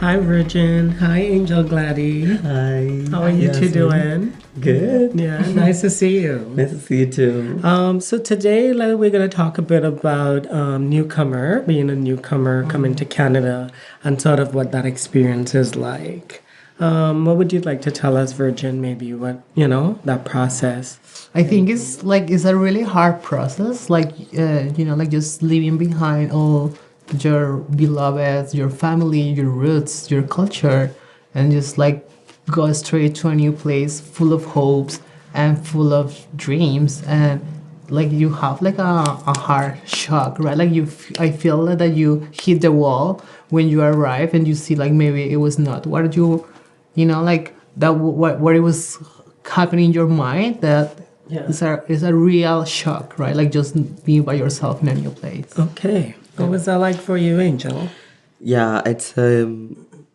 Hi, Virgin. Hi, Angel Gladdy. Hi. How are you two doing? Good. Yeah, nice to see you. Nice to see you too. So today we're going to talk a bit about newcomer, being a newcomer coming to Canada, and sort of what that experience is like. What would you like to tell us, Virgin? Maybe what that process. I think it's a really hard process, like just leaving behind all your beloveds, your family, your roots, your culture, and just like go straight to a new place full of hopes and full of dreams, and like you have like a hard shock, right? Like I feel that you hit the wall when you arrive and you see like maybe it was not what like that what it was happening in your mind that is a real shock, right? Like just being by yourself in a new place. Okay. What was that like for you, Angel? Yeah, it's a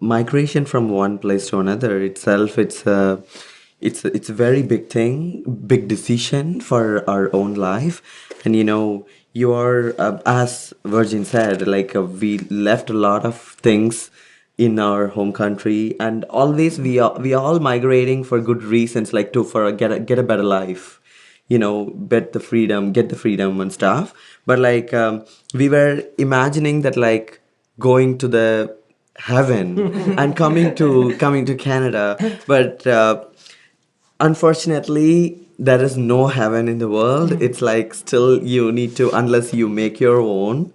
migration from one place to another itself. It's a very big thing, big decision for our own life, and you are as Virgin said, like we left a lot of things in our home country, and always we all migrating for good reasons, like to for get a better life, get the freedom and stuff. But like we were imagining that like going to the heaven and coming to Canada, but unfortunately there is no heaven in the world. It's like still you need to, unless you make your own.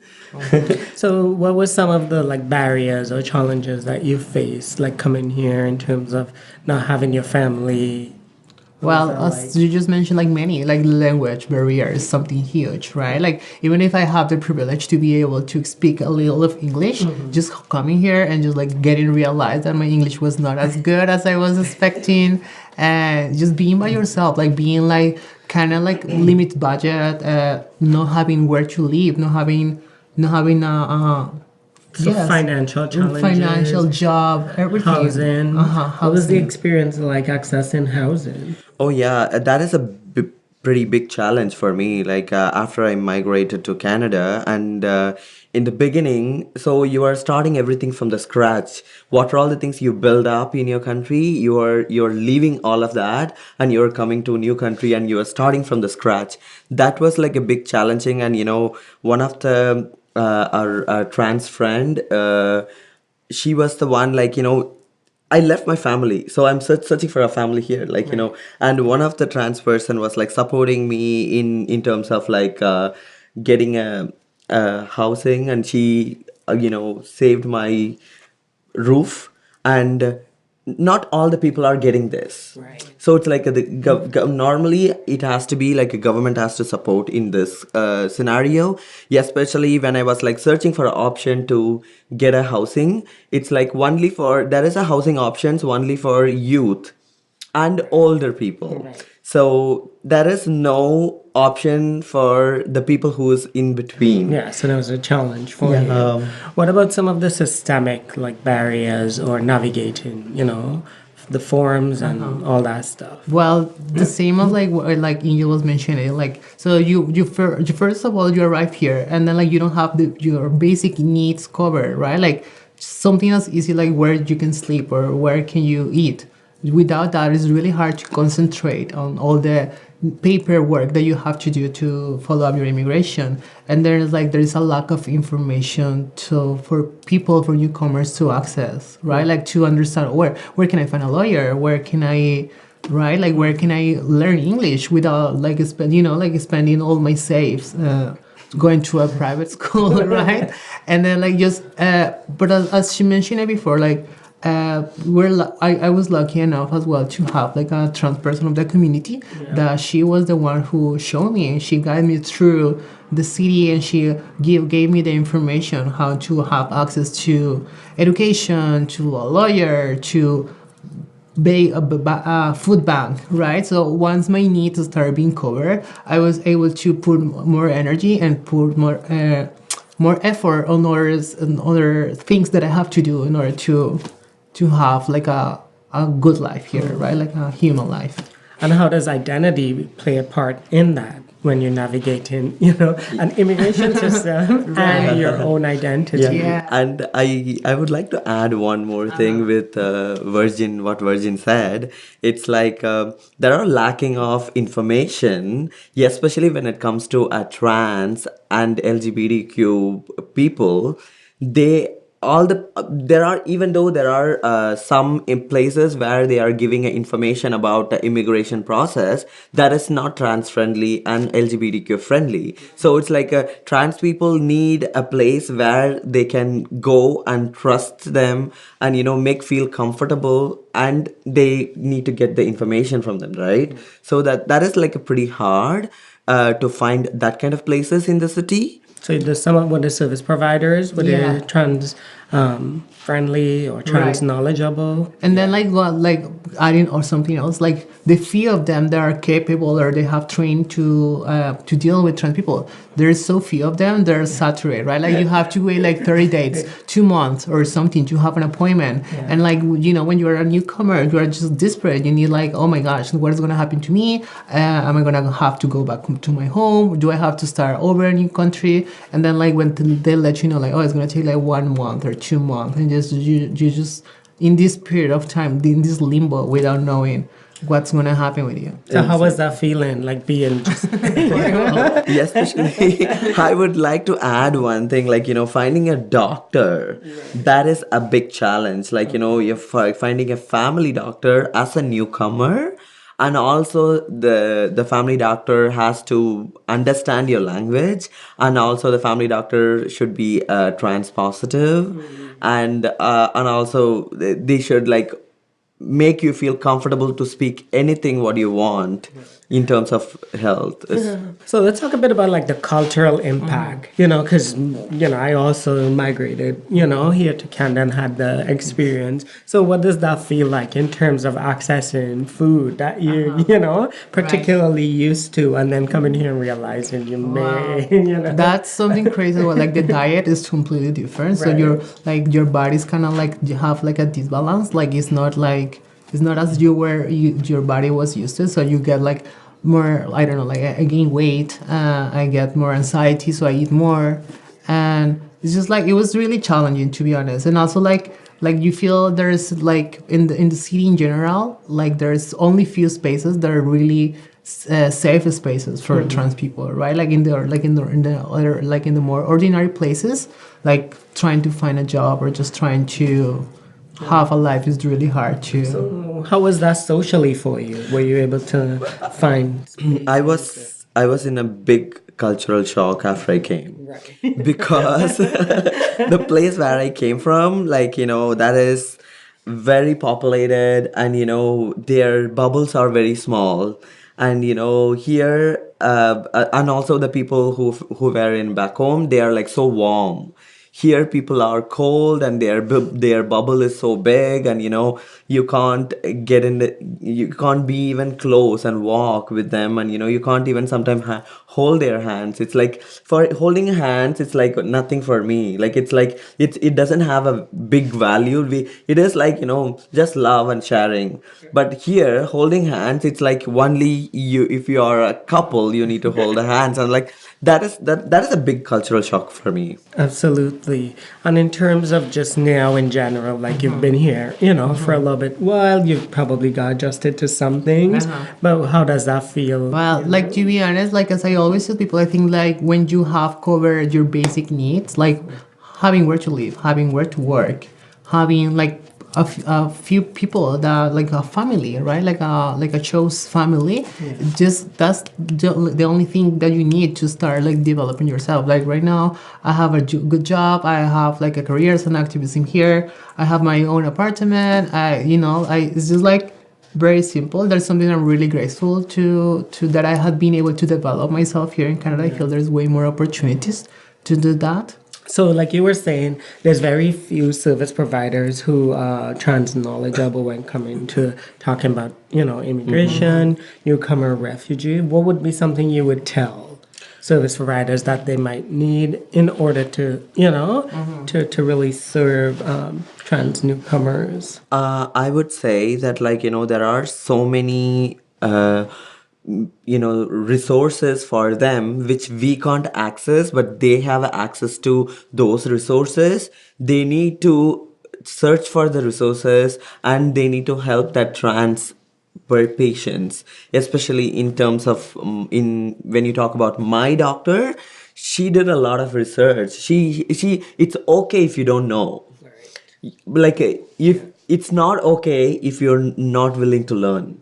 So, what were some of the barriers or challenges that you faced, like coming here in terms of not having your family? Well, as you just mentioned, like many, like language barrier is something huge, right? Like even if I have the privilege to be able to speak a little of English, just coming here and just like getting realized that my English was not as good as I was expecting, and just being by yourself, like being like kind of like limit budget, not having where to live, not having Financial challenges, financial job, everything. housing. What was the experience like accessing housing? Oh yeah, that is a pretty big challenge for me. Like after I migrated to Canada, and in the beginning, so you are starting everything from the scratch. What are all the things you build up in your country? You're leaving all of that, and you're coming to a new country, and you are starting from the scratch. That was like a big challenging, and one of the our trans friend, she was the one, like I left my family, so I'm searching for a family here, like and one of the trans person was like supporting me in terms of like getting a housing, and she saved my roof, and not all the people are getting this. Right. So it's like normally it has to be like a government has to support in this scenario. Yeah, especially when I was like searching for an option to get a housing, it's like there is a housing options only for youth and older people. Right. So there is no option for the people who's in between. Yeah, so that was a challenge for you. What about some of the systemic barriers or navigating, the forums and all that stuff? Well, the same as like Ingrid was mentioning, like so you first of all you arrive here and then like you don't have your basic needs covered, right? Like something as easy like where you can sleep or where can you eat. Without that, it's really hard to concentrate on all the paperwork that you have to do to follow up your immigration. And there is a lack of information for newcomers to access, right? Like to understand where can I find a lawyer, where can I learn English without spending all my saves going to a private school, right? And then but as she mentioned it before, like I was lucky enough as well to have like a trans person of the community that she was the one who showed me and she guided me through the city, and she gave me the information how to have access to education, to a lawyer, to a food bank, right? So once my needs started being covered, I was able to put more energy and put more effort on other things that I have to do in order to have like a good life here, right? Like a human life. And how does identity play a part in that? when you're navigating, an immigration system and your own identity. Yeah. And I would like to add one more thing with what Virgin said. It's like there are lacking of information, especially when it comes to trans and LGBTQ people. They all the there are, even though there are some in places where they are giving information about the immigration process that is not trans friendly and LGBTQ friendly. So it's like trans people need a place where they can go and trust them, and make feel comfortable, and they need to get the information from them, right? So that is like a pretty hard to find that kind of places in the city. So there's some of what the service providers, were Yeah. they trans friendly or trans Right. knowledgeable? And then like adding or something else, like the few of them that are capable or they have trained to deal with trans people, there's so few of them, they're saturated, right? Like you have to wait like 30 days, 2 months or something to have an appointment. And like, when you are a newcomer, you are just desperate. You need like, oh my gosh, what is going to happen to me? Am I going to have to go back to my home? Do I have to start over a new country? And then like when they let you know, like, oh, it's going to take like 1 month or 2 months, and you just in this period of time, in this limbo, without knowing what's going to happen with you. So how was that feeling, like being just Yeah, especially I would like to add one thing, like finding a doctor, that is a big challenge. Like you're finding a family doctor as a newcomer, and also the family doctor has to understand your language, and also the family doctor should be trans positive, and also they should like make you feel comfortable to speak anything what you want in terms of health. So let's talk a bit about like the cultural impact, because, I also migrated, here to Canada and had the experience. So what does that feel like in terms of accessing food that particularly used to, and then coming here and realizing you may, That's something crazy. Like the diet is completely different. So Right. your body's kind of like, you have like a disbalance. Like it's not as your body was used to. So you get like more, I don't know, like I gain weight. I get more anxiety, so I eat more, and it's just like it was really challenging, to be honest. And also like you feel there's like in the city in general, like there's only few spaces that are really safe spaces for trans people, right? Like in the other, like in the more ordinary places, like trying to find a job or just trying to have a life is really hard to. How was that socially for you? Were you able to find? I was in a big cultural shock after I came. Because the place where I came from, like, that is very populated, and, their bubbles are very small. And, here, and also the people who were in back home, they are like so warm. Here people are cold, and their bubble is so big, and you can't you can't be even close and walk with them, and you can't even sometimes hold their hands. It's like, for holding hands, it's like nothing for me. Like it's like it doesn't have a big value. It is like just love and sharing. But here, holding hands, it's like only you, if you are a couple, you need to hold the hands, and like that is a big cultural shock for me. Absolutely. And in terms of just now in general, like you've been here, for a little bit while, you've probably got adjusted to some things. But how does that feel? Well, like to be honest, like as I always tell people, I think like when you have covered your basic needs, like having where to live, having where to work, having like a few people that like a family, right? Like a chose family. Just that's the only thing that you need to start like developing yourself. Like right now, I have a good job. I have like a career as an activist in here. I have my own apartment. It's just like very simple. That's something I'm really grateful to that I had been able to develop myself here in Canada. I feel there's way more opportunities to do that. So, like you were saying, there's very few service providers who are trans knowledgeable when coming to talking about, immigration, newcomer, refugee. What would be something you would tell service providers that they might need in order to, to really serve trans newcomers? I would say that, like, there are so many resources for them which we can't access, but they have access to those resources. They need to search for the resources, and they need to help that trans patients, especially in terms of in when you talk about my doctor. She did a lot of research. She It's okay if you don't know, like if it's not okay if you're not willing to learn.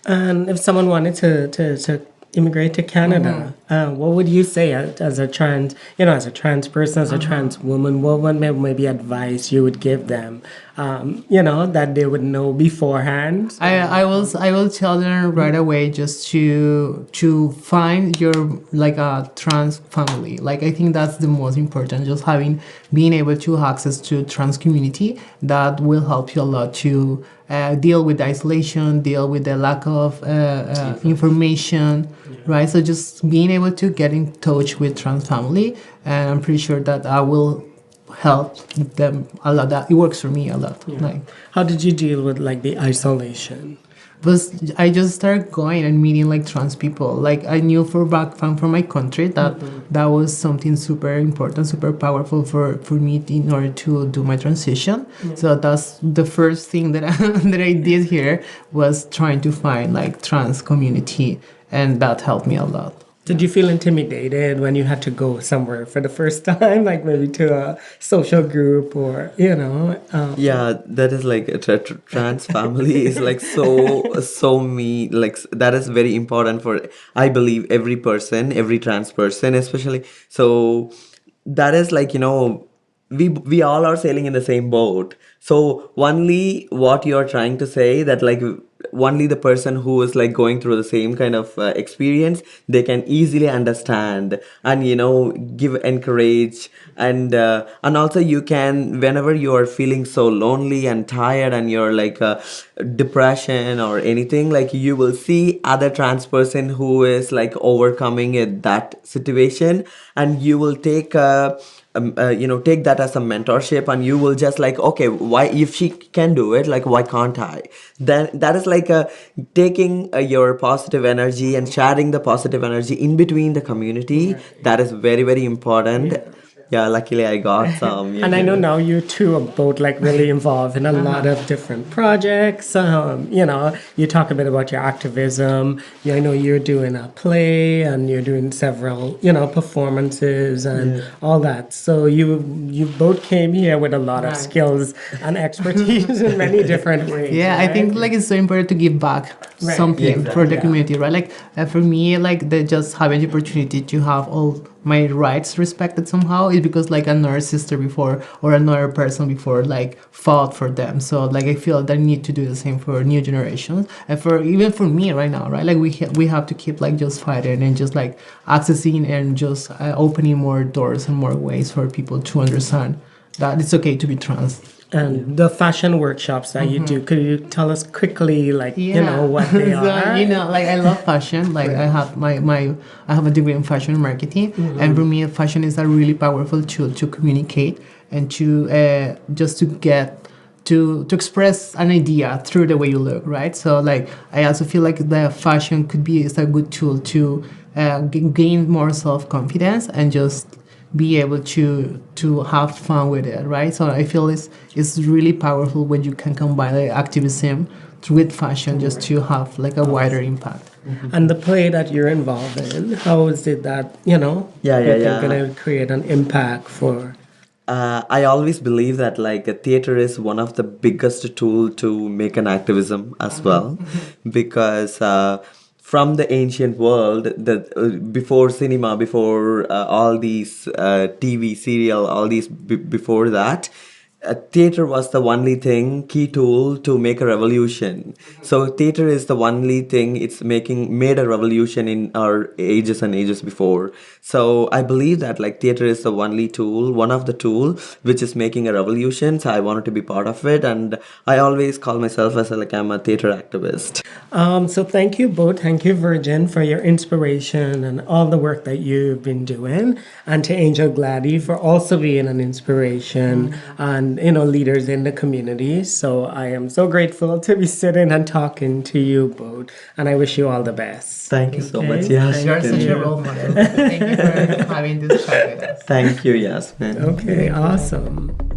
And if someone wanted to immigrate to Canada, what would you say as a trans, as a trans person, as a trans woman, what would maybe advice you would give them, that they would know beforehand? I will tell them right away just to find your like a trans family. Like I think that's the most important. Just being able to access to trans community, that will help you a lot to deal with isolation, deal with the lack of information, right? So just being able to get in touch with trans family, and I'm pretty sure that I will help them a lot. That it works for me a lot. Like, How did you deal with like the isolation? but I just started going and meeting like trans people. Like I knew from my country that that was something super important, super powerful for me in order to do my transition. So that's the first thing that that I did here, was trying to find like trans community, and that helped me a lot. Did you feel intimidated when you had to go somewhere for the first time, like maybe to a social group or, Yeah, that is like a trans family is like so me, like that is very important for, I believe, every person, every trans person especially. So that is like, we all are sailing in the same boat. So only what you're trying to say, that like only the person who is like going through the same kind of experience, they can easily understand and give encourage. And also you can, whenever you are feeling so lonely and tired and you're like depression or anything, like you will see other trans person who is like overcoming that situation, and you will take that as a mentorship, and you will just like, okay, why, if she can do it, like why can't I? Then that is like taking your positive energy and sharing the positive energy in between the community. That is very, very important. Yeah, luckily I got some. And I know now you two are both like really involved in a lot of different projects. You talk a bit about your activism. Yeah, I know you're doing a play and you're doing several, performances and all that. So you both came here with a lot of skills and expertise in many different ways. Yeah, I right? think like it's so important to give back Right. something Yeah, for the yeah. community, right? Like for me, like the just having the opportunity to have all my rights respected somehow is because like another sister before or another person before like fought for them. So like I feel that I need to do the same for new generations, and for even for me right now, right? Like we have to keep like just fighting and just like accessing and just opening more doors and more ways for people to understand that it's okay to be trans. And the fashion workshops that you do, could you tell us quickly, like, what they So, are? like I love fashion. Like I have I have a degree in fashion marketing, and for me, fashion is a really powerful tool to communicate and to just to get to express an idea through the way you look, right? So like I also feel like the fashion is a good tool to gain more self confidence and just be able to have fun with it, right? So I feel it's really powerful when you can combine like activism with fashion just to have like a wider impact. And the play that you're involved in, how is it that, Yeah. going to create an impact for... I always believe that like a theater is one of the biggest tool to make an activism as well, because from the ancient world, that before cinema, before all these TV serial, all these before that, theater was the only thing, key tool to make a revolution. So theater is the only thing, it's made a revolution in our ages and ages before. So I believe that like theater is the only tool, one of the tool which is making a revolution. So I wanted to be part of it, and I always call myself as like I'm a theater activist. So thank you both. Thank you, Virgin, for your inspiration and all the work that you've been doing. And to Angel Gladdy for also being an inspiration and and leaders in the community. So I am so grateful to be sitting and talking to you both, and I wish you all the best. Thank you so Okay. much, Yasmin. You are such a role model. Thank you for having this chat with us. Thank you, Yasmin. Okay, awesome.